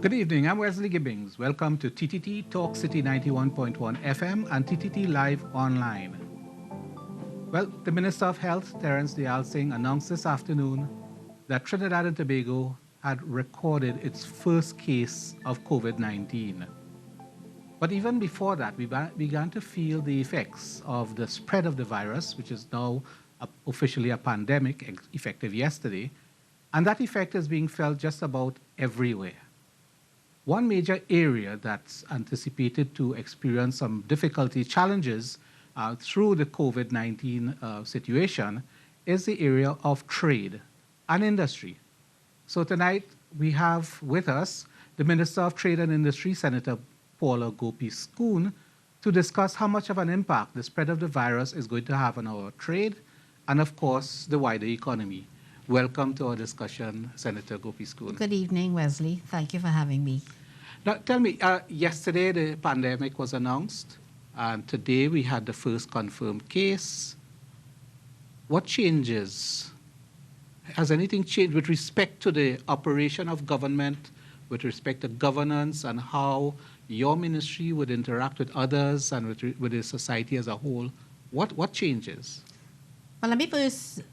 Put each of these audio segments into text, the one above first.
Good evening, I'm Wesley Gibbings. Welcome to TTT Talk City 91.1 FM and TTT Live Online. Well, the Minister of Health, Terence Dial Singh, announced this afternoon that Trinidad and Tobago had recorded its first case of COVID-19. But even before that, we began to feel the effects of the spread of the virus, which is now officially a pandemic, effective yesterday, and that effect is being felt just about everywhere. One major area that's anticipated to experience some difficulty, challenges through the COVID-19 situation is the area of trade and industry. So tonight we have with us the Minister of Trade and Industry, Senator Paula Gopee-Scoon, to discuss how much of an impact the spread of the virus is going to have on our trade and, of course, the wider economy. Welcome to our discussion, Senator Gopee-Scoon. Good evening, Wesley. Thank you for having me. Now, tell me, yesterday the pandemic was announced, and today we had the first confirmed case. What changes? Has anything changed with respect to the operation of government, with respect to governance, and how your ministry would interact with others and with the society as a whole? What changes? Well, let me first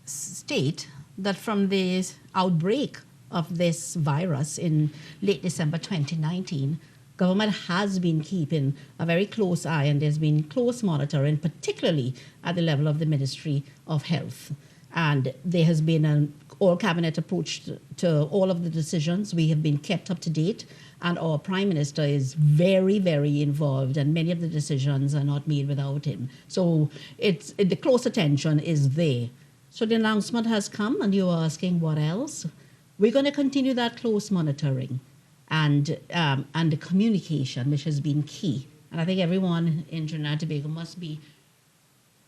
state that from the outbreak of this virus in late December 2019, government has been keeping a very close eye, and there's been close monitoring, particularly at the level of the Ministry of Health. And there has been an all-cabinet approach to all of the decisions. We have been kept up to date, and our Prime Minister is very, very involved, and many of the decisions are not made without him. So the close attention is there. So the announcement has come, and you're asking what else? We're going to continue that close monitoring and the communication, which has been key. And I think everyone in Trinidad and Tobago must be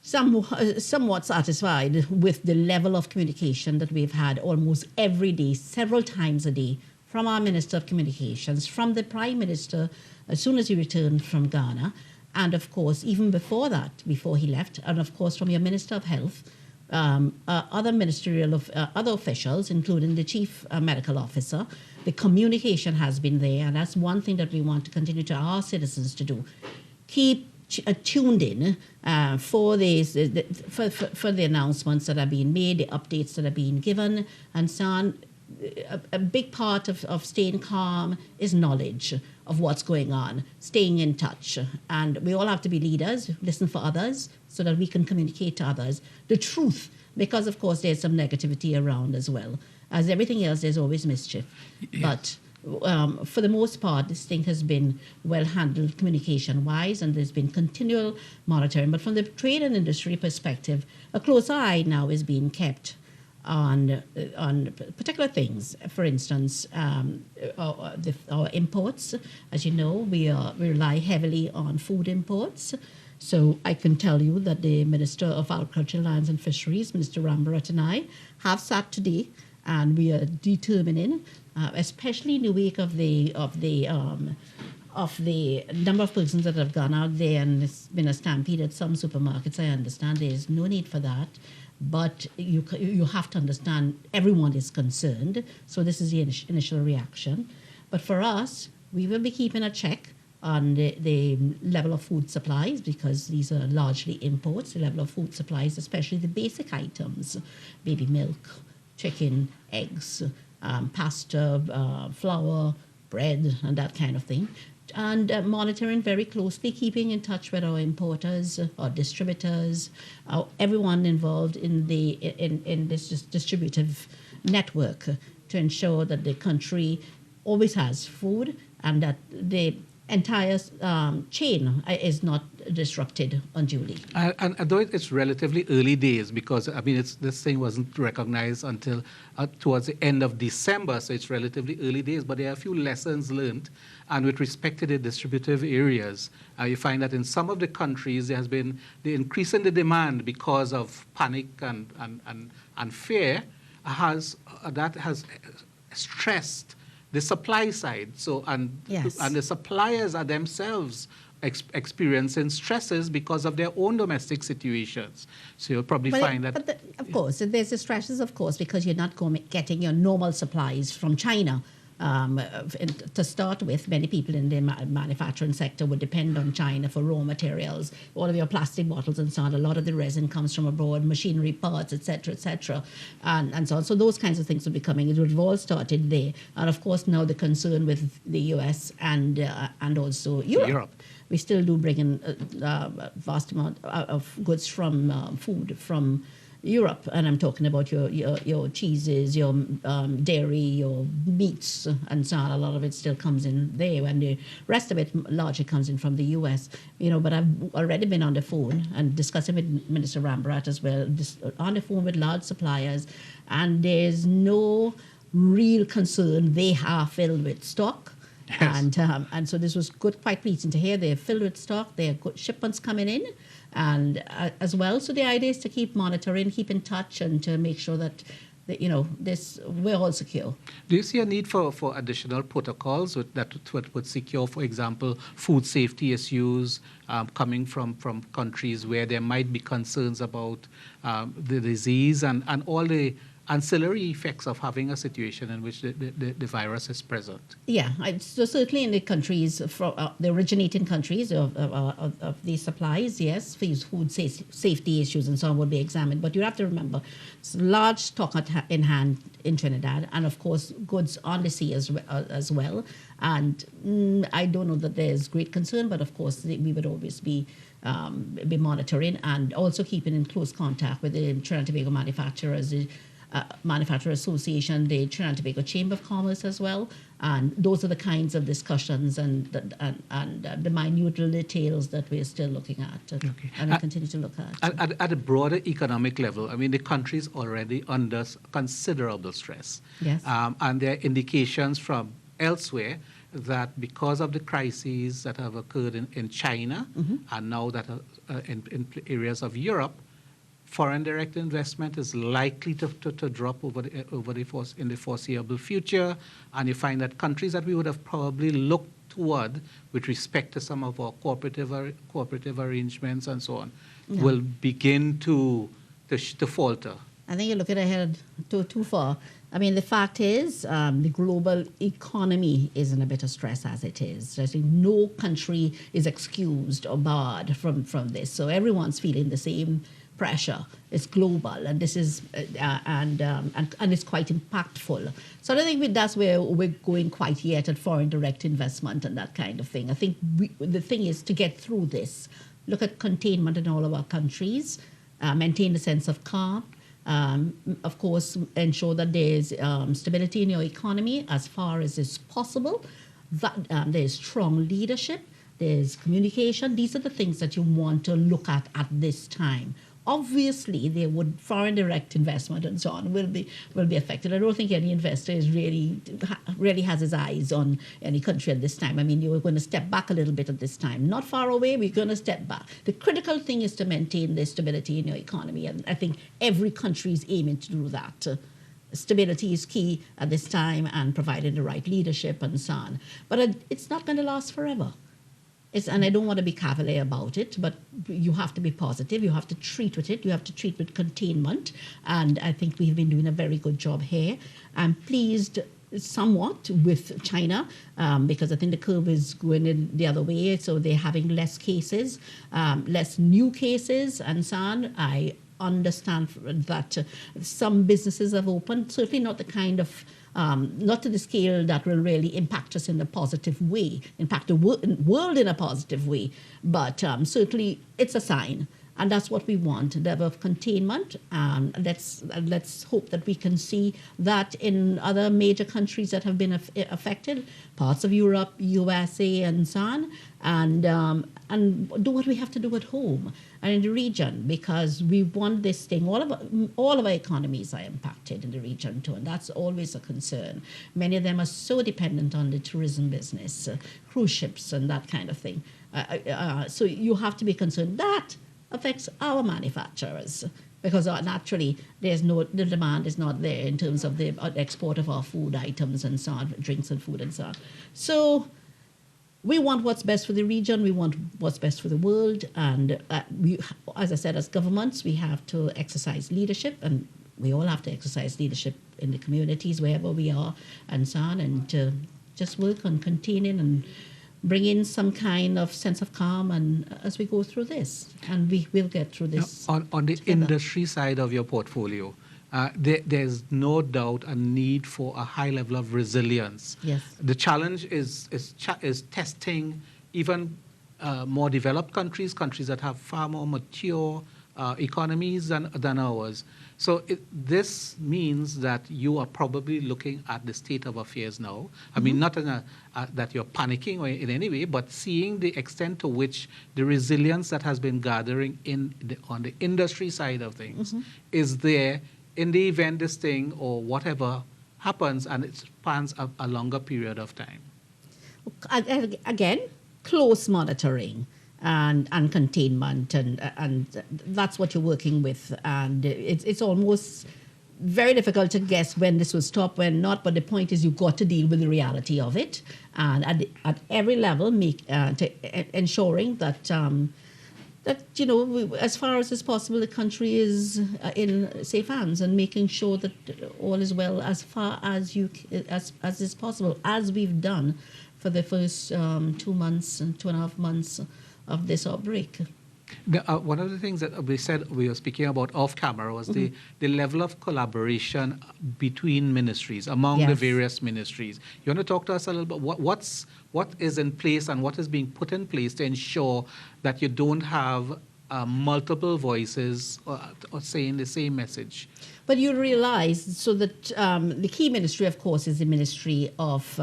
somewhat satisfied with the level of communication that we've had almost every day, several times a day, from our Minister of Communications, from the Prime Minister as soon as he returned from Ghana, and of course, even before that, before he left, and of course from your Minister of Health, other ministerial other officials, including the Chief Medical Officer. The communication has been there, and that's one thing that we want to continue to our citizens to do. Keep tuned in for the announcements that are being made, the updates that are being given, and so on. A big part of staying calm is knowledge of what's going on, staying in touch. And we all have to be leaders, listen for others, so that we can communicate to others the truth, because, of course, there's some negativity around as well. As everything else, there's always mischief. Yes. But for the most part, this thing has been well handled communication-wise, and there's been continual monitoring. But from the trade and industry perspective, a close eye now is being kept on particular things. For instance, our imports. As you know, we rely heavily on food imports. So I can tell you that the Minister of Agriculture, Lands and Fisheries, Minister Rambarat, and I have sat today, and we are determining, especially in the wake of the number of persons that have gone out there, and it's been a stampede at some supermarkets. I understand there is no need for that. But you have to understand everyone is concerned. So this is the initial reaction. But for us, we will be keeping a check on the level of food supplies, because these are largely imports, the level of food supplies, especially the basic items, baby milk, chicken, eggs, pasta, flour, bread, and that kind of thing. And monitoring very closely, keeping in touch with our importers, our distributors, everyone involved in this distributive network, to ensure that the country always has food and that the entire chain is not disrupted unduly. And though it's relatively early days, because I mean this thing wasn't recognized until towards the end of December, so it's relatively early days, but there are a few lessons learned. And with respect to the distributive areas, you find that in some of the countries there has been the increase in the demand because of panic and fear has stressed the supply side. So yes. And the suppliers are themselves experiencing stresses because of their own domestic situations. So you'll probably find that... of course, there's the stresses, of course, because you're not getting your normal supplies from China. To start with, many people in the manufacturing sector would depend on China for raw materials. All of your plastic bottles and so on, a lot of the resin comes from abroad, machinery parts, etc., and so on. So those kinds of things will be coming. It would have all started there. And of course, now the concern with the US and also Europe. We still do bring in a vast amount of goods from food from Europe, and I'm talking about your cheeses, your dairy, your meats, and so on. A lot of it still comes in there, and the rest of it largely comes in from the US. But I've already been on the phone and discussing with Minister Rambrat as well, on the phone with large suppliers, and there's no real concern. They are filled with stock. Yes. And so this was quite pleasing to hear. They're filled with stock. There are good shipments coming in, and as well. So the idea is to keep monitoring, keep in touch, and to make sure that we're all secure. Do you see a need for additional protocols that would secure, for example, food safety issues coming from countries where there might be concerns about the disease and all the ancillary effects of having a situation in which the virus is present? Yeah, so certainly in the countries, the originating countries of these supplies, yes, food safety issues and so on will be examined. But you have to remember, it's large stock in hand in Trinidad, and of course goods on the sea as well. And I don't know that there's great concern, but of course we would always be monitoring and also keeping in close contact with the Trinidad and Tobago manufacturers, Manufacturer Association, the Trinidad and Tobago Chamber of Commerce as well, and those are the kinds of discussions and the minute details that we're still looking at and we continue to look at. At a broader economic level, I mean, the country is already under considerable stress. Yes. And there are indications from elsewhere that because of the crises that have occurred in China and now that are in areas of Europe, foreign direct investment is likely to drop in the foreseeable future, and you find that countries that we would have probably looked toward with respect to some of our cooperative arrangements and so on will begin to falter. I think you're looking ahead too far. I mean, the fact is the global economy is in a bit of stress as it is. I think no country is excused or barred from this, so everyone's feeling the same pressure. It's global, and this is and it's quite impactful. So I don't think that's where we're going quite yet at foreign direct investment and that kind of thing. I think the thing is to get through this, look at containment in all of our countries, maintain a sense of calm. Of course, ensure that there's stability in your economy as far as is possible. That there's strong leadership, there's communication. These are the things that you want to look at this time. Obviously, foreign direct investment and so on will be affected. I don't think any investor is really has his eyes on any country at this time. I mean, you're going to step back a little bit at this time. Not far away, we're going to step back. The critical thing is to maintain the stability in your economy, and I think every country is aiming to do that. Stability is key at this time, and providing the right leadership and so on. But it's not going to last forever. And I don't want to be cavalier about it, but you have to be positive. You have to treat with it. You have to treat with containment. And I think we've been doing a very good job here. I'm pleased somewhat with China because I think the curve is going in the other way. So they're having less cases, less new cases and so on. I understand that some businesses have opened, certainly not the kind of not to the scale that will really impact us in a positive way, impact the world in a positive way, but certainly it's a sign, and that's what we want, a level of containment. Let's hope that we can see that in other major countries that have been affected, parts of Europe, USA, and so on, and do what we have to do at home and in the region, because we want this thing. All of our economies are impacted in the region too, and that's always a concern. Many of them are so dependent on the tourism business, cruise ships and that kind of thing. So you have to be concerned. That affects our manufacturers, because naturally the demand is not there in terms of the export of our food items and so on, drinks and food and so on. So we want what's best for the region, we want what's best for the world, and we, as I said, as governments, we have to exercise leadership, and we all have to exercise leadership in the communities wherever we are and so on, and to just work on containing and bring in some kind of sense of calm and as we go through this, and we will get through this. Now, on the industry side of your portfolio, there's no doubt a need for a high level of resilience. Yes. The challenge is testing even more developed countries that have far more mature economies than ours. So this means that you are probably looking at the state of affairs now. I mean, not in that you're panicking or in any way, but seeing the extent to which the resilience that has been gathering on the industry side of things is there in the event this thing or whatever happens and it spans a longer period of time. Again, close monitoring and containment, and that's what you're working with. And it's almost very difficult to guess when this will stop, when not. But the point is, you've got to deal with the reality of it, and at every level, ensuring that as far as is possible, the country is in safe hands, and making sure that all is well as far as as is possible, as we've done for the first 2 months and 2.5 months of this outbreak. One of the things that we were speaking about off camera was the level of collaboration between ministries, among the various ministries. You want to talk to us a little bit? What is in place and what is being put in place to ensure that you don't have multiple voices or saying the same message? But you realize, so that the key ministry, of course, is the Ministry of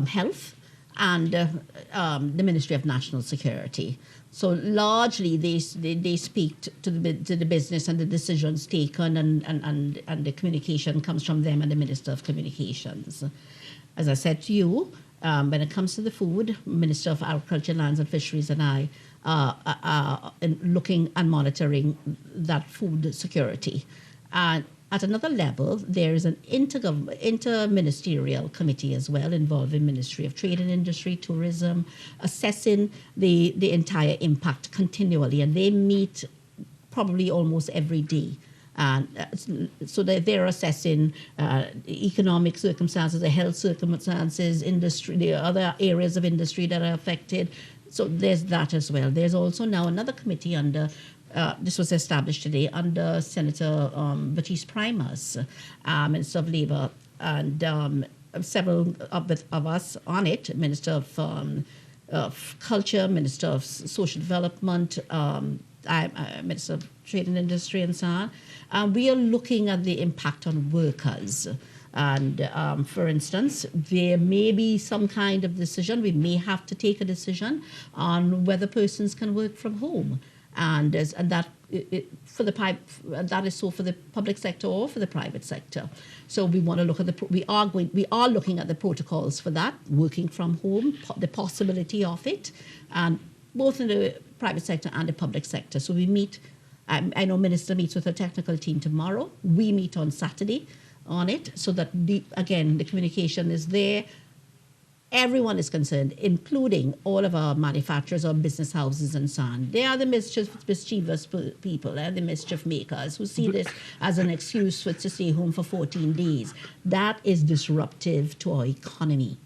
Health and the Ministry of National Security. So largely they speak to the business and the decisions taken, and the communication comes from them and the Minister of Communications. As I said to you, when it comes to the food, Minister of Agriculture, Lands and Fisheries and I are looking and monitoring that food security. And at another level, there is an interministerial committee as well, involving Ministry of Trade and Industry, Tourism, assessing the entire impact continually, and they meet probably almost every day. So that they're assessing economic circumstances, the health circumstances, industry, the other areas of industry that are affected. So there's that as well. There's also now another committee under this was established today under Senator Baptiste Primus, Minister of Labour, and several of us on it, Minister of Culture, Minister of Social Development, Minister of Trade and Industry, and so on. We are looking at the impact on workers. And for instance, there may be some kind of decision, we may have to take a decision on whether persons can work from home. And that is so for the public sector or for the private sector. So we want to look at we are looking at the protocols for that, working from home, the possibility of it, and both in the private sector and the public sector. So we meet. I know Minister meets with her technical team tomorrow. We meet on Saturday on it, so that the communication is there. Everyone is concerned, including all of our manufacturers, our business houses and so on. They are the mischievous people, the mischief makers who see this as an excuse to stay home for 14 days. That is disruptive to our economy,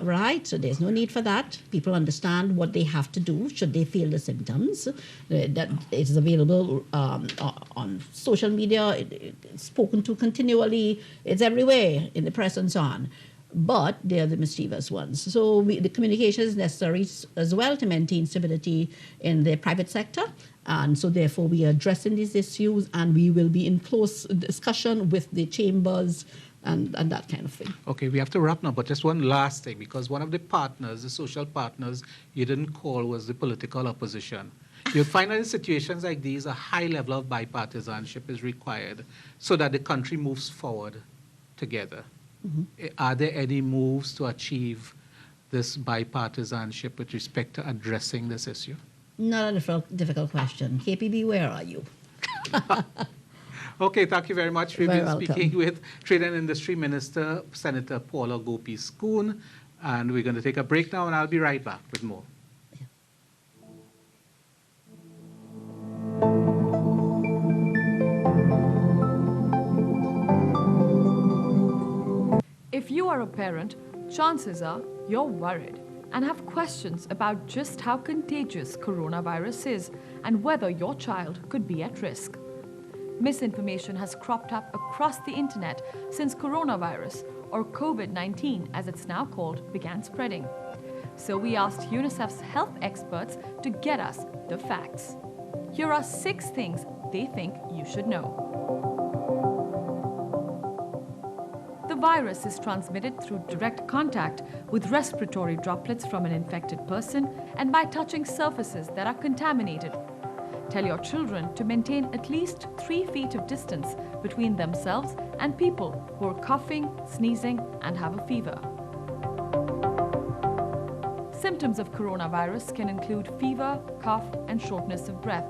right? So there's no need for that. People understand what they have to do should they feel the symptoms. That it is available on social media, it's spoken to continually, it's everywhere in the press and so on. But they are the mischievous ones. So the communication is necessary as well to maintain stability in the private sector. And so therefore we are addressing these issues, and we will be in close discussion with the chambers and that kind of thing. Okay, we have to wrap now, but just one last thing, because one of the partners, the social partners you didn't call, was the political opposition. You'll find that in situations like these, a high level of bipartisanship is required so that the country moves forward together. Are there any moves to achieve this bipartisanship with respect to addressing this issue? Not a difficult question. KPB, where are you? Okay, thank you very much. We've been speaking with Trade and Industry Minister, Senator Paula Gopee-Scoon, and we're going to take a break now, and I'll be right back with more. If you are a parent, chances are you're worried and have questions about just how contagious coronavirus is and whether your child could be at risk. Misinformation has cropped up across the internet since coronavirus, or COVID-19 as it's now called, began spreading. So we asked UNICEF's health experts to get us the facts. Here are 6 things they think you should know. The virus is transmitted through direct contact with respiratory droplets from an infected person and by touching surfaces that are contaminated. Tell your children to maintain at least 3 feet of distance between themselves and people who are coughing, sneezing, and have a fever. Symptoms of coronavirus can include fever, cough, and shortness of breath.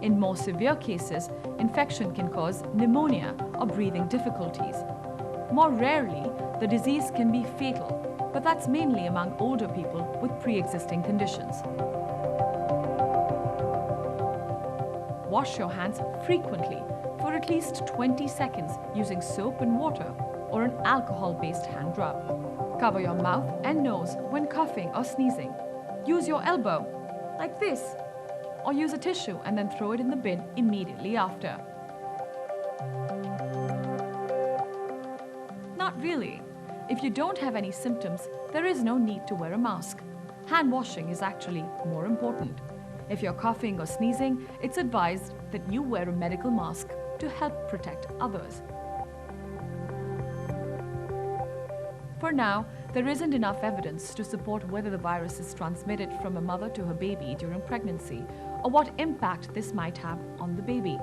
In more severe cases, infection can cause pneumonia or breathing difficulties. More rarely, the disease can be fatal, but that's mainly among older people with pre-existing conditions. Wash your hands frequently for at least 20 seconds using soap and water or an alcohol-based hand rub. Cover your mouth and nose when coughing or sneezing. Use your elbow, like this, or use a tissue and then throw it in the bin immediately after. Not really. If you don't have any symptoms, there is no need to wear a mask. Hand washing is actually more important. If you're coughing or sneezing, it's advised that you wear a medical mask to help protect others. For now, there isn't enough evidence to support whether the virus is transmitted from a mother to her baby during pregnancy or what impact this might have on the baby.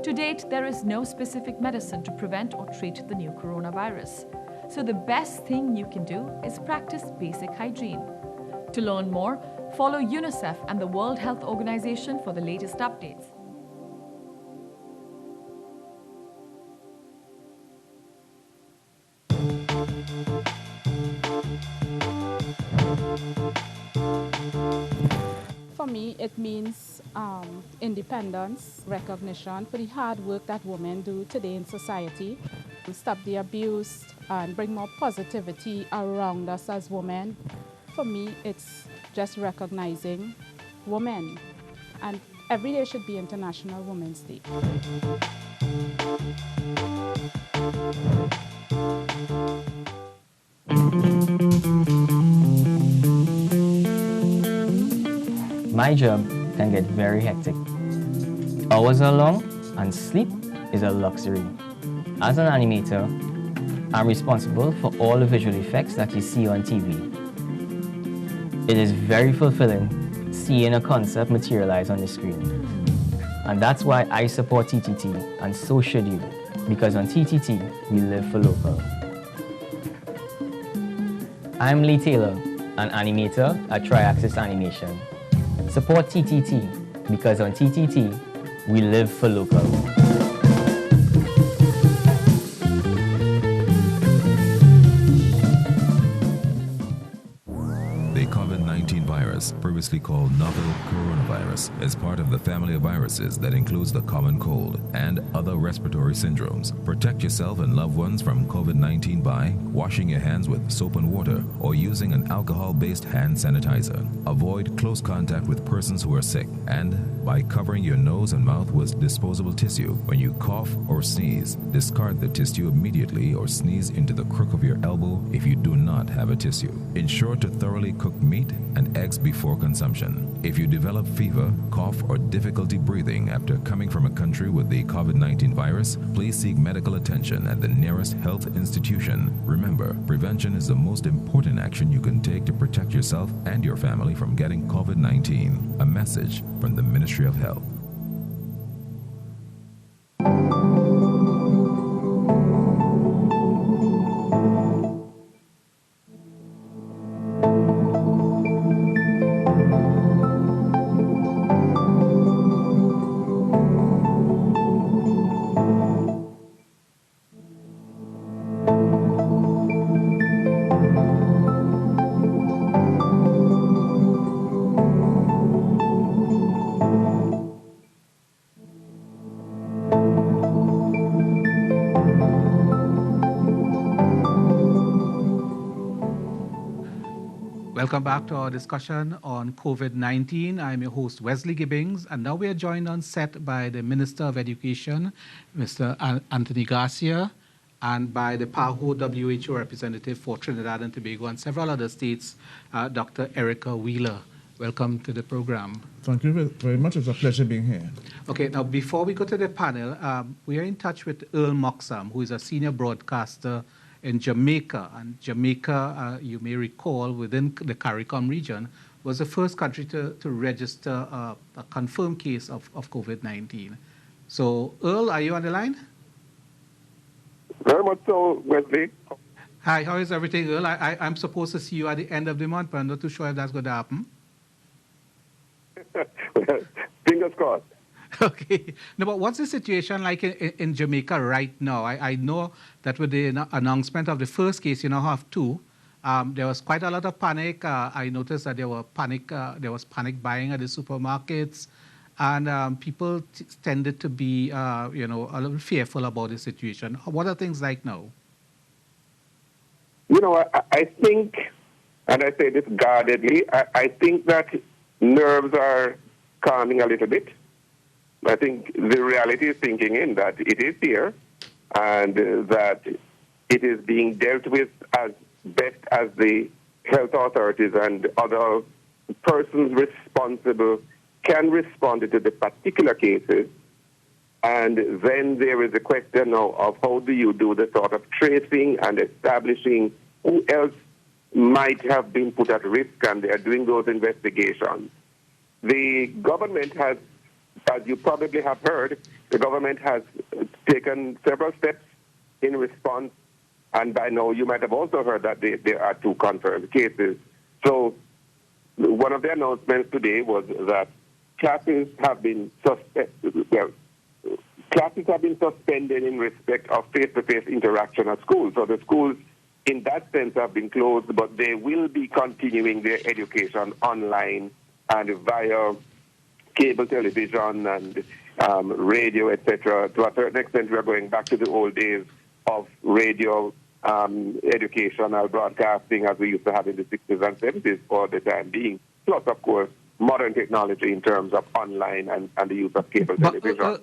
To date, there is no specific medicine to prevent or treat the new coronavirus. So the best thing you can do is practice basic hygiene. To learn more, follow UNICEF and the World Health Organization for the latest updates. For me, it means independence, recognition for the hard work that women do today in society, stop the abuse and bring more positivity around us as women. For me, it's just recognizing women, and every day should be International Women's Day. My job can get very hectic. Hours are long and sleep is a luxury. As an animator, I'm responsible for all the visual effects that you see on TV. It is very fulfilling seeing a concept materialize on the screen. And that's why I support TTT, and so should you, because on TTT, we live for local. I'm Lee Taylor, an animator at Tri-Axis Animation. Support TTT, because on TTT, we live for local. COVID-19 virus, previously called novel coronavirus, is part of the family of viruses that includes the common cold and other respiratory syndromes. Protect yourself and loved ones from COVID-19 by washing your hands with soap and water or using an alcohol-based hand sanitizer. Avoid close contact with persons who are sick, and by covering your nose and mouth with disposable tissue. When you cough or sneeze, discard the tissue immediately or sneeze into the crook of your elbow if you do not have a tissue. Ensure to thoroughly cook meat and eggs before consumption. If you develop fever, cough, or difficulty breathing after coming from a country with the COVID-19 virus, please seek medical attention at the nearest health institution. Remember, prevention is the most important action you can take to protect yourself and your family from getting COVID-19. A message from the Ministry of Health. Welcome back to our discussion on COVID-19. I'm your host, Wesley Gibbings, and now we are joined on set by the Minister of Education, Mr. Anthony Garcia, and by the PAHO WHO representative for Trinidad and Tobago and several other states, Dr. Erica Wheeler. Welcome to the program. Thank you very much. It's a pleasure being here. Okay, now before we go to the panel, we are in touch with Earl Moxham, who is a senior broadcaster in Jamaica. And Jamaica, you may recall, within the CARICOM region, was the first country to register a confirmed case of COVID-19. So, Earl, are you on the line? Very much so, Wesley. Hi, how is everything, Earl? I'm supposed to see you at the end of the month, but I'm not too sure if that's going to happen. Fingers crossed. Okay. No, but what's the situation like in Jamaica right now? I know that with the announcement of the first case, you now have two. There was quite a lot of panic. I noticed that there was panic buying at the supermarkets, and people tended to be, a little fearful about the situation. What are things like now? I think, and I say this guardedly, I think that nerves are calming a little bit. I think the reality is sinking in that it is here and that it is being dealt with as best as the health authorities and other persons responsible can respond to the particular cases. And then there is a question now of how do you do the sort of tracing and establishing who else might have been put at risk, and they are doing those investigations. The government has, as you probably have heard, the government has taken several steps in response, and by now you might have also heard that there are two confirmed cases. So one of the announcements today was that classes have been suspended in respect of face-to-face interaction at schools. So the schools, in that sense, have been closed, but they will be continuing their education online and via cable television and radio, etc. To a certain extent, we are going back to the old days of radio educational broadcasting as we used to have in the 60s and 70s for the time being. Plus, of course, modern technology in terms of online and the use of cable television.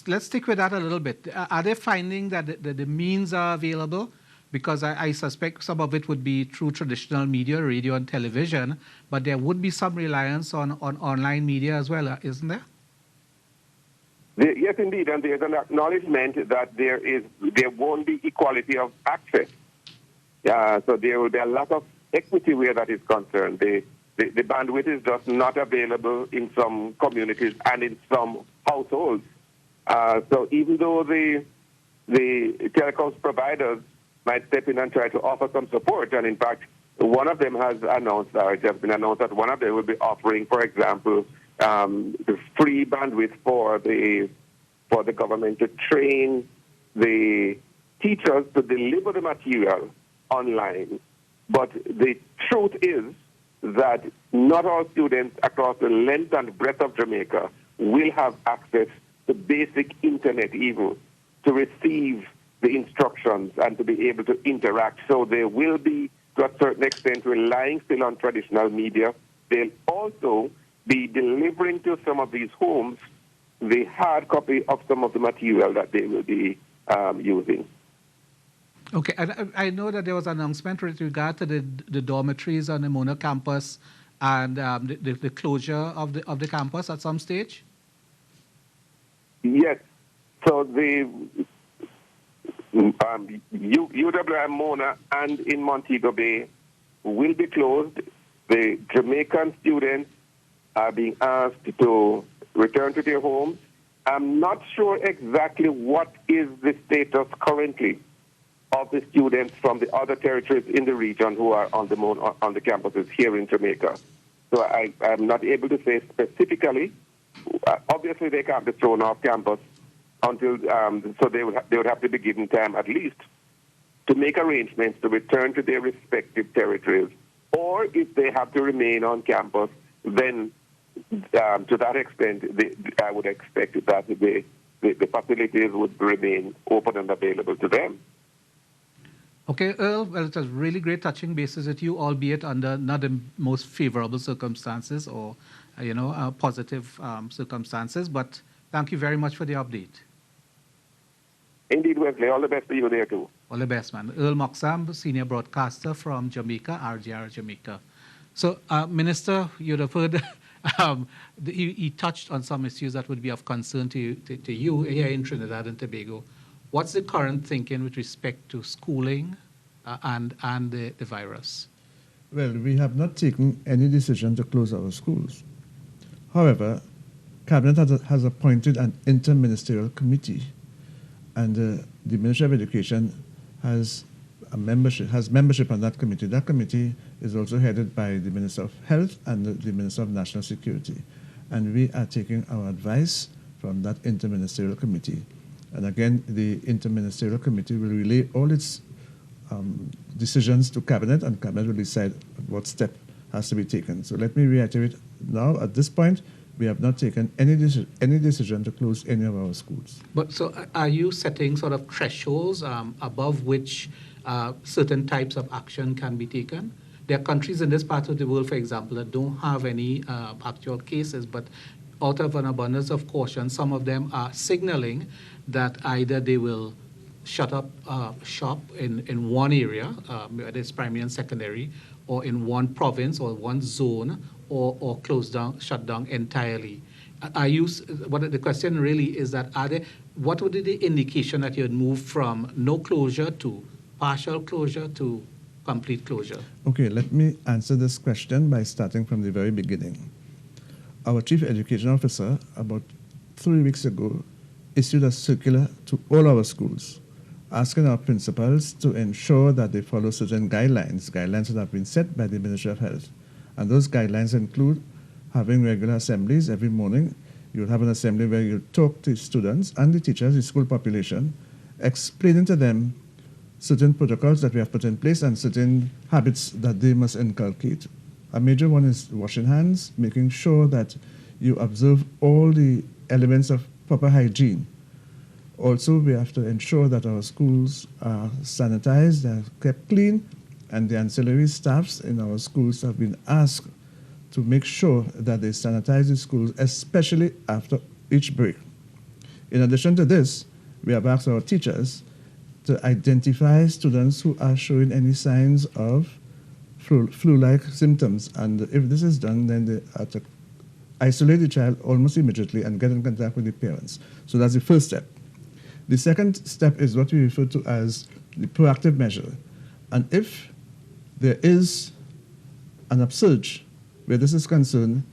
Let's stick with that a little bit. Are they finding that the means are available? Because I suspect some of it would be through traditional media, radio and television, but there would be some reliance on online media as well, isn't there? Yes, indeed, and there's an acknowledgement that there won't be equality of access. So there will be a lot of equity where that is concerned. The bandwidth is just not available in some communities and in some households. So even though the telecoms providers might step in and try to offer some support, and in fact, one of them has announced, or it has been announced that one of them will be offering, for example, the free bandwidth for the government to train the teachers to deliver the material online. But the truth is that not all students across the length and breadth of Jamaica will have access to basic internet even to receive the instructions and to be able to interact. So they will be, to a certain extent, relying still on traditional media. They'll also be delivering to some of these homes the hard copy of some of the material that they will be using. Okay, and I know that there was an announcement with regard to the dormitories on the Mona campus and the closure of the campus at some stage? Yes. So the UWM Mona and in Montego Bay will be closed. The Jamaican students are being asked to return to their homes. I'm not sure exactly what is the status currently of the students from the other territories in the region who are on the campuses here in Jamaica. So I'm not able to say specifically. Obviously, they can't be thrown off campus until so they would have to be given time at least to make arrangements to return to their respective territories. Or if they have to remain on campus, then to that extent, I would expect that the facilities would remain open and available to them. Okay, Earl, well, it was really great touching bases with you, albeit under not the most favorable circumstances or, positive circumstances, but thank you very much for the update. Indeed, Wesley. All the best to you there, too. All the best, man. Earl Moxam, senior broadcaster from Jamaica, RGR Jamaica. So, Minister, you'd have heard he touched on some issues that would be of concern to you here in Trinidad and Tobago. What's the current thinking with respect to schooling and the virus? Well, we have not taken any decision to close our schools. However, Cabinet has appointed an interministerial committee, and the Ministry of Education has membership on that committee. That committee is also headed by the Minister of Health and the Minister of National Security. And we are taking our advice from that interministerial committee. And again, the interministerial committee will relay all its decisions to Cabinet, and Cabinet will decide what step has to be taken. So let me reiterate now, at this point, we have not taken any decision to close any of our schools. But so are you setting sort of thresholds above which certain types of action can be taken? There are countries in this part of the world, for example, that don't have any actual cases, but out of an abundance of caution, some of them are signaling that either they will shut up shop in one area, whether it's primary and secondary, or in one province or one zone, or close down, shut down entirely. The question really is that what would be the indication that you'd move from no closure to partial closure to complete closure? Okay, let me answer this question by starting from the very beginning. Our Chief Education Officer, about 3 weeks ago, issued a circular to all our schools, asking our principals to ensure that they follow certain guidelines that have been set by the Ministry of Health. And those guidelines include having regular assemblies every morning. You'll have an assembly where you'll talk to students and the teachers, the school population, explaining to them certain protocols that we have put in place and certain habits that they must inculcate. A major one is washing hands, making sure that you observe all the elements of proper hygiene. Also, we have to ensure that our schools are sanitized, they're kept clean, and the ancillary staffs in our schools have been asked to make sure that they sanitize the schools, especially after each break. In addition to this, we have asked our teachers to identify students who are showing any signs of flu-like symptoms. And if this is done, then they have to isolate the child almost immediately and get in contact with the parents. So that's the first step. The second step is what we refer to as the proactive measure. And if there is an upsurge where this is concerned,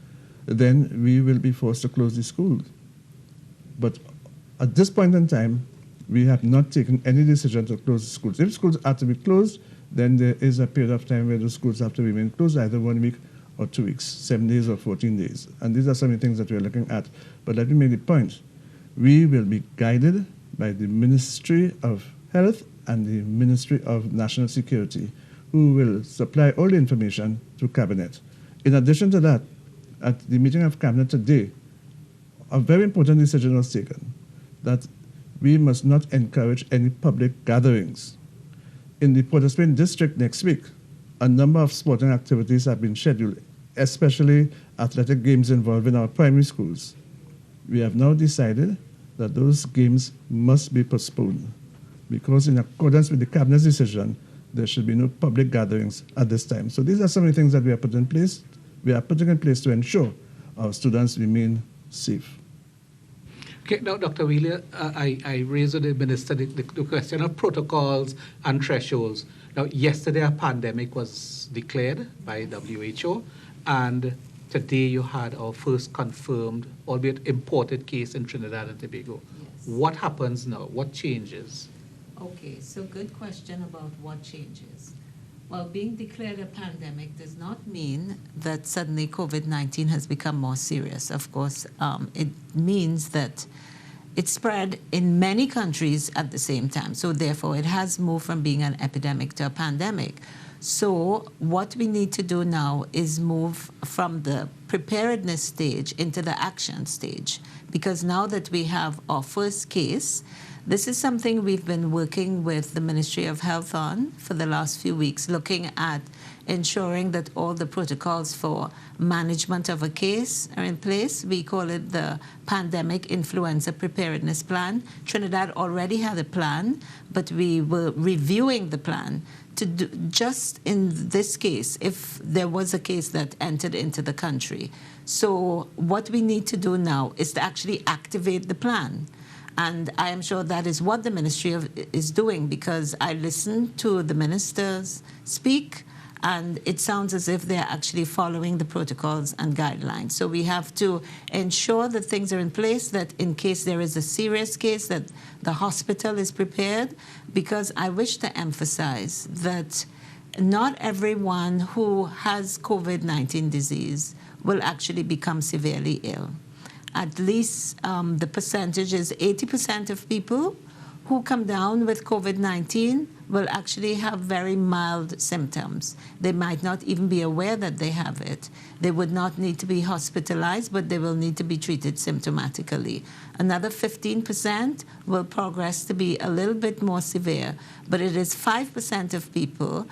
then we will be forced to close the school. But at this point in time, we have not taken any decision to close the schools. If schools are to be closed, then there is a period of time where the schools have to remain closed, either 1 week or 2 weeks, 7 days or 14 days. And these are some of the things that we're looking at. But let me make the point. We will be guided by the Ministry of Health and the Ministry of National Security, who will supply all the information to Cabinet. In addition to that, at the meeting of Cabinet today, a very important decision was taken that we must not encourage any public gatherings. In the Port of Spain district next week, a number of sporting activities have been scheduled, especially athletic games involving our primary schools. We have now decided that those games must be postponed because in accordance with the Cabinet's decision, there should be no public gatherings at this time. So these are some of the things that we are putting in place. We are putting in place to ensure our students remain safe. Okay, now, Dr. Wheeler, I raised with the Minister the question of protocols and thresholds. Now, yesterday a pandemic was declared by WHO, and today you had our first confirmed, albeit imported case in Trinidad and Tobago. Yes. What happens now? What changes? Okay, so good question about what changes. Well, being declared a pandemic does not mean that suddenly COVID-19 has become more serious. Of course, it means that it spread in many countries at the same time. So therefore, it has moved from being an epidemic to a pandemic. So what we need to do now is move from the preparedness stage into the action stage. Because now that we have our first case, This is something we've been working with the Ministry of Health on for the last few weeks, looking at ensuring that all the protocols for management of a case are in place. We call it the Pandemic Influenza Preparedness Plan. Trinidad already had a plan, but we were reviewing the plan to do, just in this case, if there was a case that entered into the country. So what we need to do now is to actually activate the plan. And I am sure that is what the ministry is doing, because I listened to the ministers speak, and it sounds as if they're actually following the protocols and guidelines. So we have to ensure that things are in place, that in case there is a serious case, that the hospital is prepared, because I wish to emphasize that not everyone who has COVID-19 disease will actually become severely ill. At least the percentage is 80% of people who come down with COVID-19 will actually have very mild symptoms. They might not even be aware that they have it. They would not need to be hospitalized, but they will need to be treated symptomatically. Another 15% will progress to be a little bit more severe, but it is 5% of people,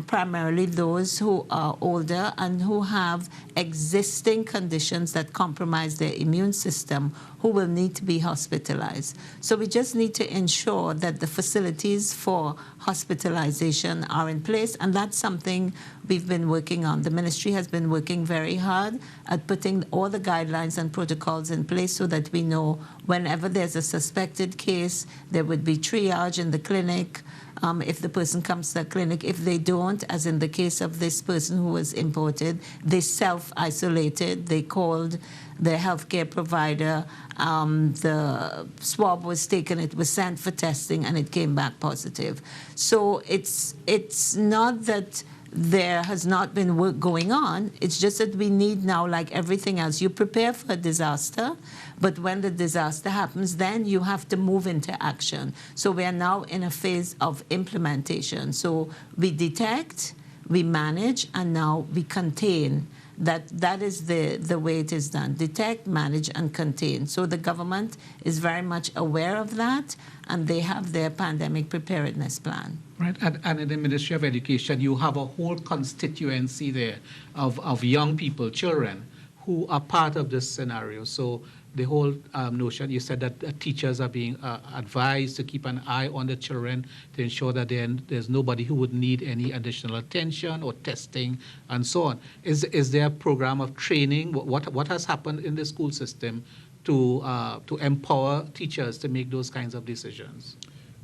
primarily those who are older and who have existing conditions that compromise their immune system, who will need to be hospitalized. So we just need to ensure that the facilities for hospitalization are in place, and that's something we've been working on. The ministry has been working very hard at putting all the guidelines and protocols in place so that we know whenever there's a suspected case, there would be triage in the clinic. If the person comes to the clinic, if they don't, as in the case of this person who was imported, they self-isolated, they called their healthcare provider, the swab was taken, it was sent for testing, and it came back positive. So it's not that there has not been work going on, it's just that we need now, like everything else, you prepare for a disaster, but when the disaster happens, then you have to move into action. So we are now in a phase of implementation. So we detect, we manage, and now we contain. That is the way it is done. Detect, manage, and contain. So the government is very much aware of that, and they have their pandemic preparedness plan. Right, and in the Ministry of Education, you have a whole constituency there of young people, children, who are part of this scenario. So the whole notion, you said that teachers are being advised to keep an eye on the children to ensure that there's nobody who would need any additional attention or testing and so on. Is there a program of training? What has happened in the school system to empower teachers to make those kinds of decisions?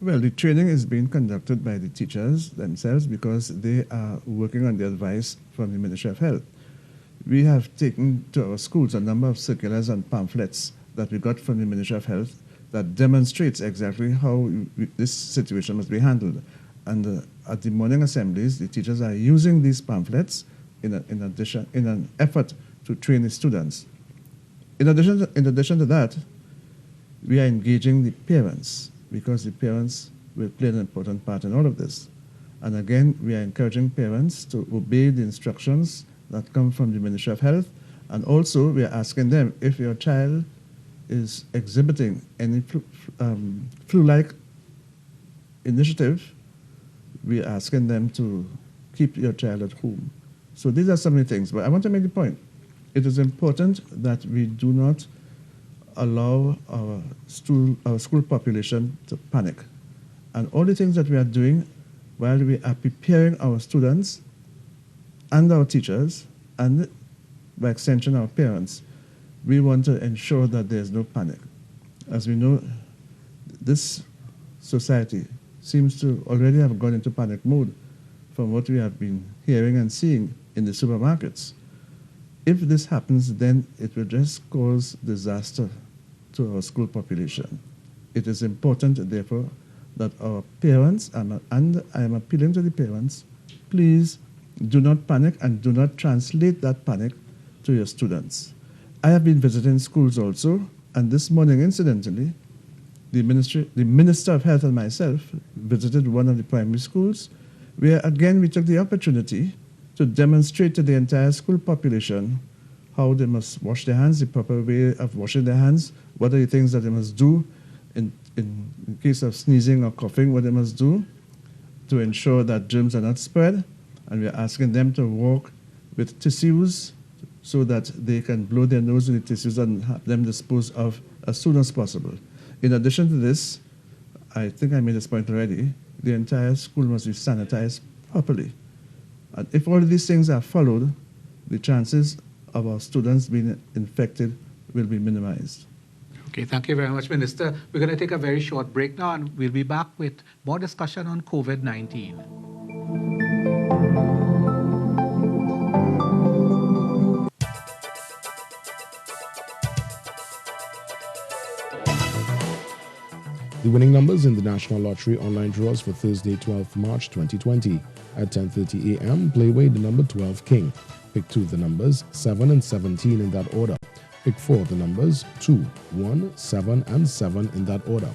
Well, the training is being conducted by the teachers themselves because they are working on the advice from the Ministry of Health. We have taken to our schools a number of circulars and pamphlets that we got from the Ministry of Health that demonstrates exactly how this situation must be handled. And at the morning assemblies, the teachers are using these pamphlets in an effort to train the students. In addition to that, we are engaging the parents because the parents will play an important part in all of this. And again, we are encouraging parents to obey the instructions that come from the Ministry of Health, and also we are asking them if your child is exhibiting any flu-like initiative, we are asking them to keep your child at home. So these are some of the things, but I want to make the point. It is important that we do not allow our school population to panic. And all the things that we are doing while we are preparing our students and our teachers, and by extension our parents, we want to ensure that there's no panic. As we know, this society seems to already have gone into panic mode from what we have been hearing and seeing in the supermarkets. If this happens, then it will just cause disaster to our school population. It is important, therefore, that our parents, and I am appealing to the parents, please do not panic and do not translate that panic to your students. I have been visiting schools also, and this morning, incidentally, the Minister of Health and myself visited one of the primary schools, where again we took the opportunity to demonstrate to the entire school population how they must wash their hands, the proper way of washing their hands, what are the things that they must do in in case of sneezing or coughing, what they must do to ensure that germs are not spread. And we're asking them to walk with tissues so that they can blow their nose with the tissues and have them disposed of as soon as possible. In addition to this, I think I made this point already, the entire school must be sanitized properly. And if all of these things are followed, the chances of our students being infected will be minimized. Okay, thank you very much, Minister. We're going to take a very short break now, and we'll be back with more discussion on COVID-19. The winning numbers in the National Lottery online draws for Thursday, 12th March 2020. At 10:30 a.m., play away the number 12 King. Pick 2 the numbers 7 and 17 in that order. Pick 4 the numbers 2, 1, 7 and 7 in that order.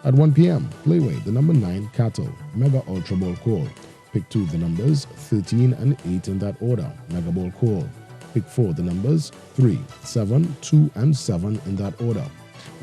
At 1 p.m., play away the number 9 Cattle, Mega Ultra Ball Call. Pick 2 the numbers 13 and 8 in that order, Mega Ball Call. Pick 4 the numbers 3, 7, 2 and 7 in that order.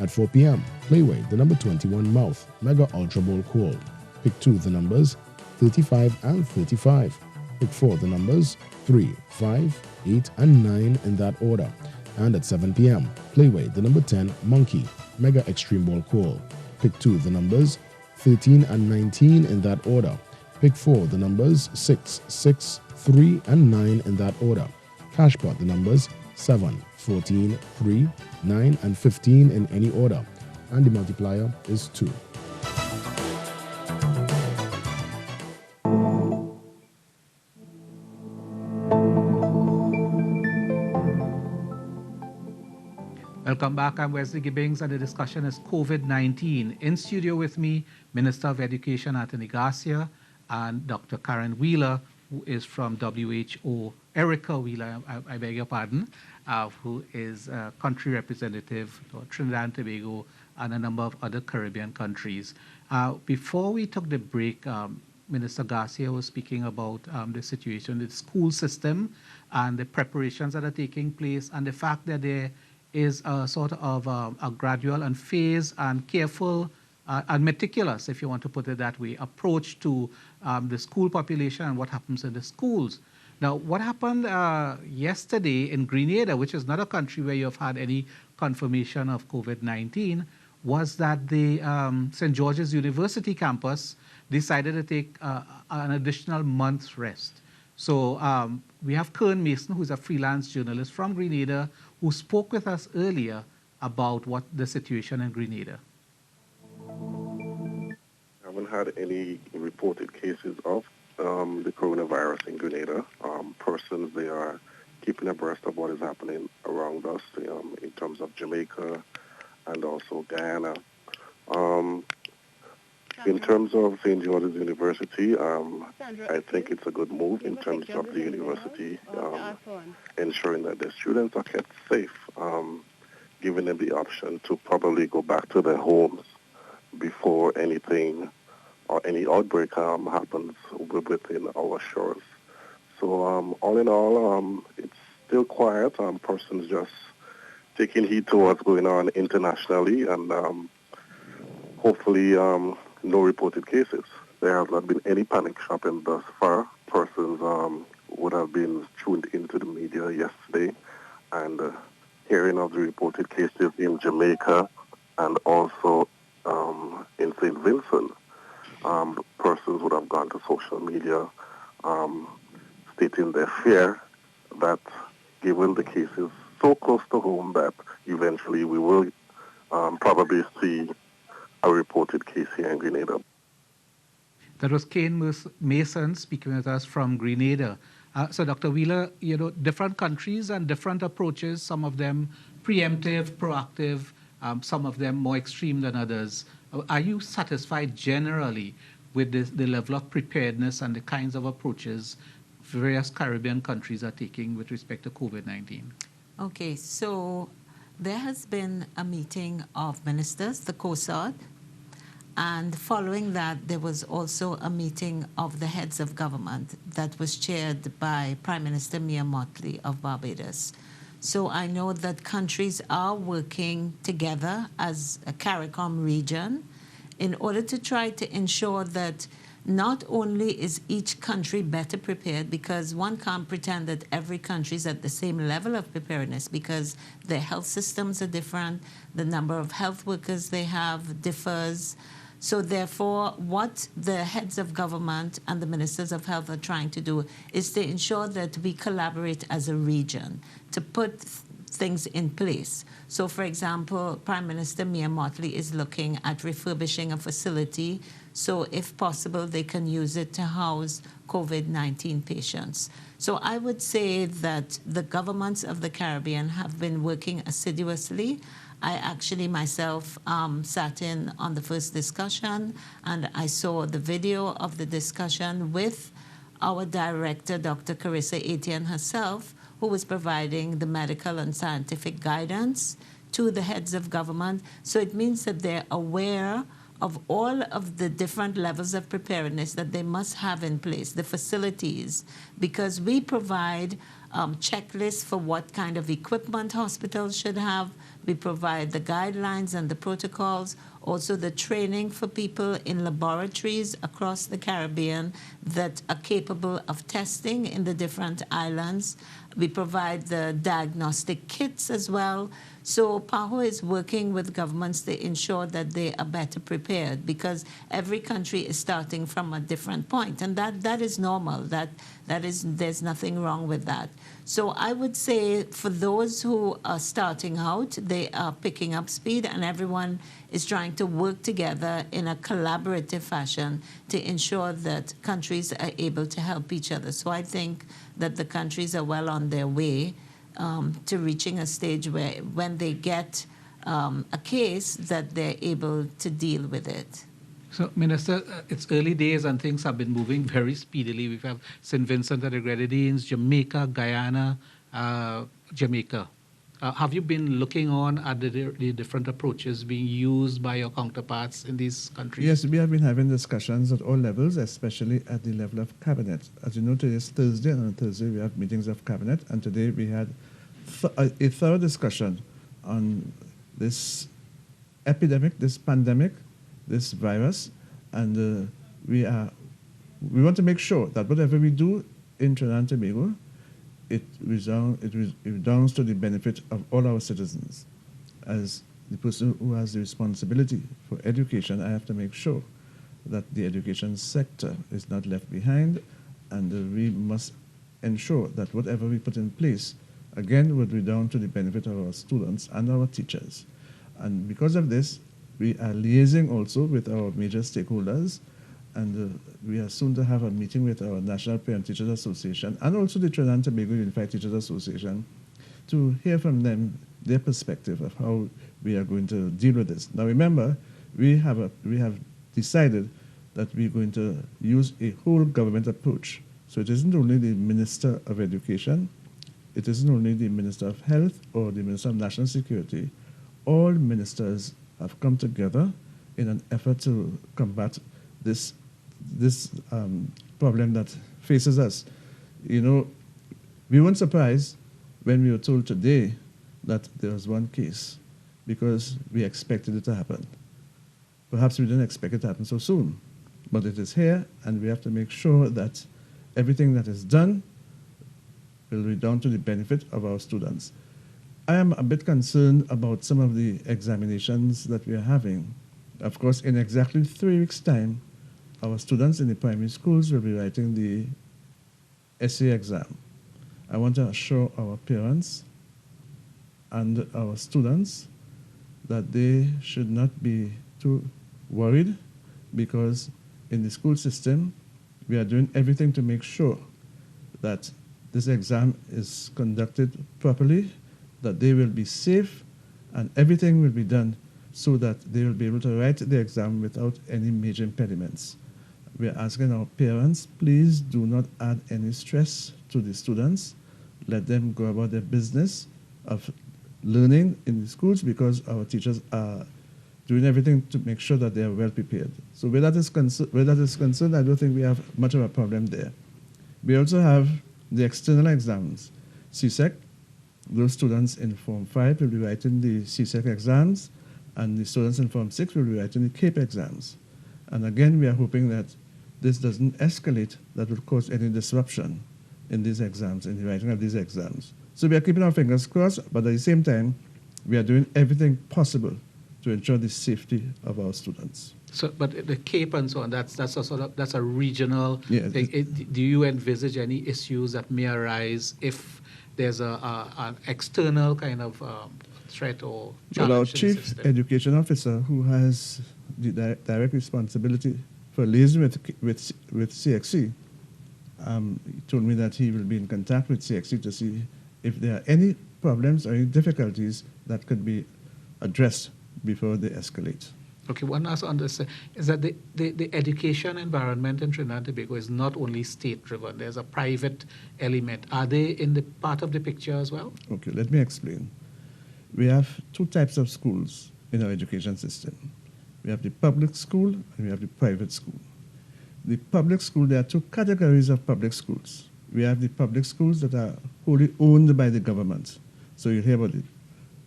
At 4 p.m., play away the number 21 Mouth, Mega Ultra Ball Call. Pick 2 the numbers 35 and 35. Pick 4 the numbers 3, 5, 8 and 9 in that order. And at 7 p.m., play away the number 10 Monkey, Mega Extreme Ball Call. Pick 2 the numbers 13 and 19 in that order. Pick 4 the numbers 6, 6, 3 and 9 in that order. Cashpot the numbers 7, 14, 3, 9 and 15 in any order. And the multiplier is 2. Welcome back. I'm Wesley Gibbings, and the discussion is COVID-19. In studio with me, Minister of Education Anthony Garcia and Dr. Karen Wheeler, who is from WHO, Erica Wheeler, I beg your pardon, who is a country representative for Trinidad and Tobago and a number of other Caribbean countries. Before we took the break, Minister Garcia was speaking about the situation in the school system and the preparations that are taking place, and the fact that there is a sort of a gradual and phased and careful and meticulous, if you want to put it that way, approach to the school population and what happens in the schools. Now, what happened yesterday in Grenada, which is not a country where you have had any confirmation of COVID-19, was that the St. George's University campus decided to take an additional month's rest. So we have Kern Mason, who's a freelance journalist from Grenada, who spoke with us earlier about what the situation in Grenada. I haven't had any reported cases of the coronavirus in Grenada. Persons, they are keeping abreast of what is happening around us in terms of Jamaica and also Guyana. In terms of St. George's University, I think it's a good move in terms of the university ensuring that the students are kept safe, giving them the option to probably go back to their homes before anything or any outbreak happens within our shores. So all in all, it's still quiet. Persons just taking heed to what's going on internationally, and hopefully no reported cases. There has not been any panic shopping thus far. Persons would have been tuned into the media yesterday and hearing of the reported cases in Jamaica and also in St. Vincent. Persons would have gone to social media stating their fear that given the cases so close to home that eventually we will probably see a reported case here in Grenada. That was Kane Mason speaking with us from Grenada. So, Dr. Wheeler, different countries and different approaches, some of them preemptive, proactive, some of them more extreme than others. Are you satisfied generally with the level of preparedness and the kinds of approaches various Caribbean countries are taking with respect to COVID-19? Okay, so there has been a meeting of ministers, the COSAD, and following that, there was also a meeting of the heads of government that was chaired by Prime Minister Mia Mottley of Barbados. So I know that countries are working together as a CARICOM region in order to try to ensure that not only is each country better prepared, because one can't pretend that every country is at the same level of preparedness because their health systems are different, the number of health workers they have differs. So therefore, what the heads of government and the ministers of health are trying to do is to ensure that we collaborate as a region to put things in place. So for example, Prime Minister Mia Mottley is looking at refurbishing a facility so if possible they can use it to house COVID-19 patients. So I would say that the governments of the Caribbean have been working assiduously. I actually myself sat in on the first discussion, and I saw the video of the discussion with our director, Dr. Carissa Etienne herself, who was providing the medical and scientific guidance to the heads of government. So it means that they're aware of all of the different levels of preparedness that they must have in place, the facilities, because we provide checklists for what kind of equipment hospitals should have. We provide the guidelines and the protocols, also the training for people in laboratories across the Caribbean that are capable of testing in the different islands. We provide the diagnostic kits as well. So PAHO is working with governments to ensure that they are better prepared, because every country is starting from a different point, and that is normal. There's nothing wrong with that. So I would say for those who are starting out, they are picking up speed, and everyone is trying to work together in a collaborative fashion to ensure that countries are able to help each other. So I think that the countries are well on their way to reaching a stage where when they get a case that they're able to deal with it. So, Minister, it's early days and things have been moving very speedily. We have St. Vincent and the Grenadines, Jamaica, Guyana, Jamaica. Have you been looking on at the different approaches being used by your counterparts in these countries? Yes, we have been having discussions at all levels, especially at the level of cabinet. As you know, today is Thursday, and on Thursday we have meetings of cabinet, and today we had a thorough discussion on this epidemic, this pandemic, this virus, and we want to make sure that whatever we do in Trinidad and Tobago, it redounds to the benefit of all our citizens. As the person who has the responsibility for education, I have to make sure that the education sector is not left behind, and we must ensure that whatever we put in place, again, would redound to the benefit of our students and our teachers. And because of this, we are liaising also with our major stakeholders, and we are soon to have a meeting with our National Parent Teachers Association and also the Trinidad and Tobago Unified Teachers Association to hear from them their perspective of how we are going to deal with this. Now remember, we have decided that we're going to use a whole government approach. So it isn't only the Minister of Education, it isn't only the Minister of Health or the Minister of National Security. All ministers have come together in an effort to combat this problem that faces us. You know, we weren't surprised when we were told today that there was one case, because we expected it to happen. Perhaps we didn't expect it to happen so soon, but it is here, and we have to make sure that everything that is done will redound to the benefit of our students. I am a bit concerned about some of the examinations that we are having. Of course, in exactly 3 weeks' time, our students in the primary schools will be writing the essay exam. I want to assure our parents and our students that they should not be too worried, because in the school system, we are doing everything to make sure that this exam is conducted properly, that they will be safe, and everything will be done so that they will be able to write the exam without any major impediments. We are asking our parents, please do not add any stress to the students. Let them go about their business of learning in the schools, because our teachers are doing everything to make sure that they are well prepared. So where that is concerned, I don't think we have much of a problem there. We also have the external exams. CSEC, those students in Form 5 will be writing the CSEC exams, And the students in Form 6 will be writing the CAPE exams. And again, we are hoping that this doesn't escalate, that will cause any disruption in these exams, in the writing of these exams. So we are keeping our fingers crossed, but at the same time, we are doing everything possible to ensure the safety of our students. So, but the CAPE and so on, that's a sort of, that's a regional Yeah, thing. Do you envisage any issues that may arise if there's an external kind of threat or challenge? Well, our to the chief system? education officer, who has the direct responsibility for liaising with CXC, he told me that he will be in contact with CXC to see if there are any problems or any difficulties that could be addressed before they escalate. Okay, one last understanding is that the education environment in Trinidad and Tobago is not only state-driven. There's a private element. Are they in the part of the picture as well? Okay, let me explain. We have two types of schools in our education system. We have the public school and we have the private school. The public school, there are two categories of public schools. We have the public schools that are wholly owned by the government. So you hear about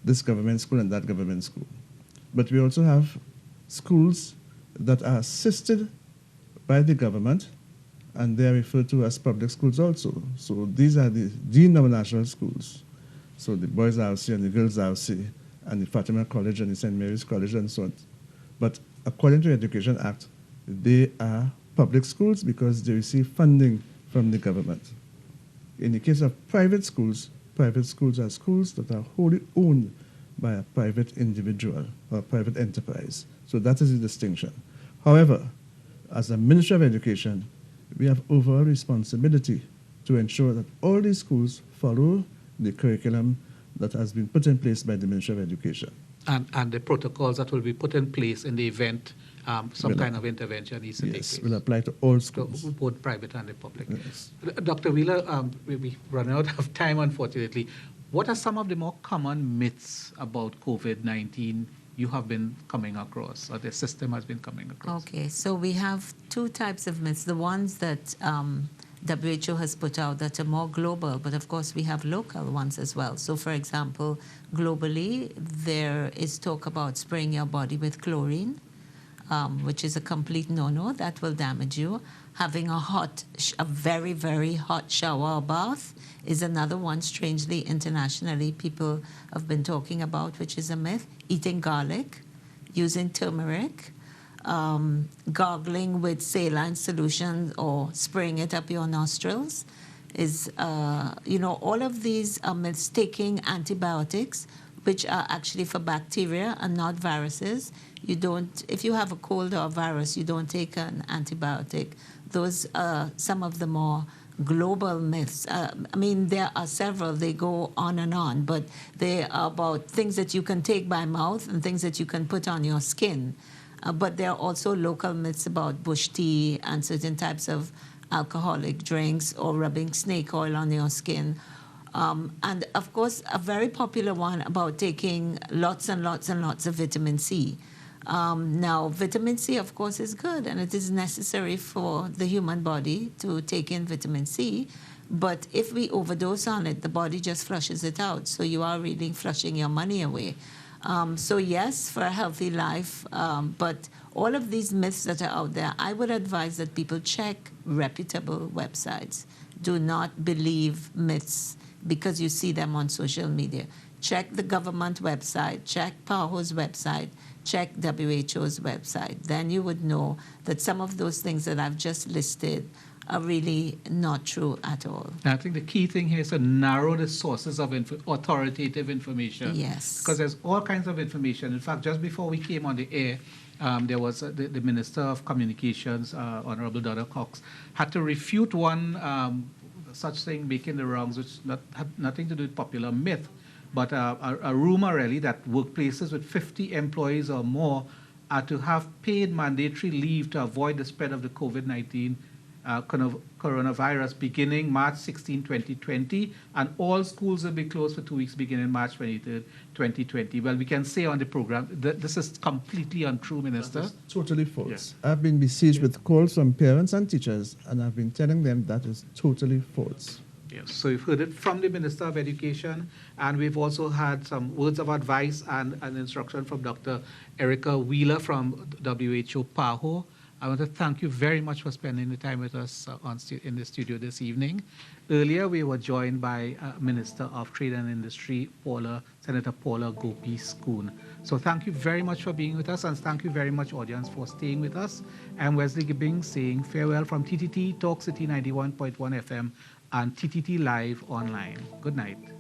this government school and that government school. But we also have schools that are assisted by the government, and they are referred to as public schools also. So these are the denominational schools. So the Boys RC and the Girls RC and the Fatima College and the St. Mary's College and so on. But according to the Education Act, they are public schools because they receive funding from the government. In the case of private schools are schools that are wholly owned by a private individual or a private enterprise. So that is the distinction. However, as a Ministry of Education, we have overall responsibility to ensure that all these schools follow the curriculum that has been put in place by the Ministry of Education. And the protocols that will be put in place in the event some kind of intervention needs to take place. Yes, will apply to all schools. Both private and the public. Yes. Dr. Wheeler, we run out of time, unfortunately. What are some of the more common myths about COVID-19 you have been coming across, or the system has been coming across? Okay, so we have two types of myths. The ones that WHO has put out that are more global, but of course we have local ones as well. So for example, globally, there is talk about spraying your body with chlorine, which is a complete no-no. That will damage you. Having a very, very hot shower or bath is another one, strangely, internationally, people have been talking about, which is a myth. Eating garlic, using turmeric, gargling with saline solution or spraying it up your nostrils is, all of these are myths. Taking antibiotics, which are actually for bacteria and not viruses. If you have a cold or a virus, you don't take an antibiotic. Those are some of the more global myths. There are several, they go on and on, but they are about things that you can take by mouth and things that you can put on your skin. But there are also local myths about bush tea and certain types of alcoholic drinks or rubbing snake oil on your skin. And of course, a very popular one about taking lots and lots and lots of vitamin C. Now, vitamin C, of course, is good, and it is necessary for the human body to take in vitamin C. But if we overdose on it, the body just flushes it out. So you are really flushing your money away. So yes, for a healthy life, but all of these myths that are out there, I would advise that people check reputable websites. Do not believe myths because you see them on social media. Check the government website, check PAHO's website, check WHO's website. Then you would know that some of those things that I've just listed are really not true at all. I think the key thing here is to narrow the sources of authoritative information. Yes. Because there's all kinds of information. In fact, just before we came on the air, there was the Minister of Communications, Honorable Donna Cox, had to refute one such thing, making the wrongs, which had nothing to do with popular myth, but a rumor really that workplaces with 50 employees or more are to have paid mandatory leave to avoid the spread of the COVID-19 coronavirus beginning March 16, 2020, and all schools will be closed for 2 weeks beginning March 23, 2020. Well, we can say on the program that this is completely untrue, Minister. That is totally false. Yes. I've been besieged with calls from parents and teachers, and I've been telling them that is totally false. Yes, so you've heard it from the Minister of Education, and we've also had some words of advice and instruction from Dr. Erica Wheeler from WHO PAHO. I want to thank you very much for spending the time with us in the studio this evening. Earlier, we were joined by Minister of Trade and Industry, Senator Paula Gopee-Scoon. So thank you very much for being with us, and thank you very much, audience, for staying with us. I'm Wesley Gibbings saying farewell from TTT Talk City 91.1 FM and TTT Live Online. Good night.